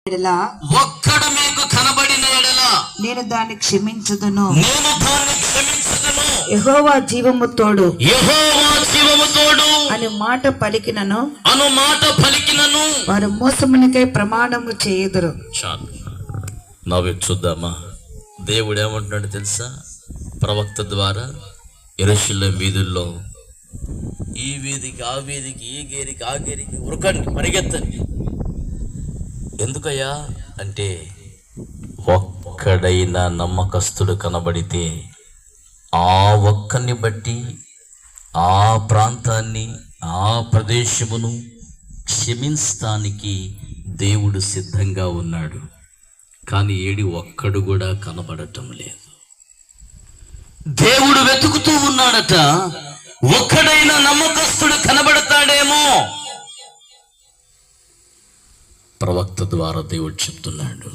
ఒక్కడు మీకు కనబడిన ఎడల నేను దాన్ని క్షమించుదును. యెహోవా జీవము తోడు అని మాట పలికినను వారు మోసమునికై ప్రమాణము చేయుదురు. చాలు నవ్వు చూద్దామా. దేవుడు ఏమంటున్నాడు తెలుసా? ప్రవక్త ద్వారా యెరూషలేము వీధుల్లో ఈ వీధికి ఆ వీధికి, ఈ గేరికి ఆ గేరికి ఉరకండి, పరిగెత్తండి. ఎందుకయ్యా అంటే ఒక్కడైనా నమ్మకస్తుడు కనబడితే ఆ ఒక్కని బట్టి ఆ ప్రాంతాన్ని, ఆ ప్రదేశమును క్షమించటానికి దేవుడు సిద్ధంగా ఉన్నాడు. కానీ ఏడి ఒక్కడు కూడా కనబడటం లేదు. దేవుడు వెతుకుతూ ఉన్నాడట, ఒక్కడైనా నమ్మకస్తుడు కనబడతాడేమో. ప్రవక్త ద్వారా దేవుడు చెప్తున్నాడు,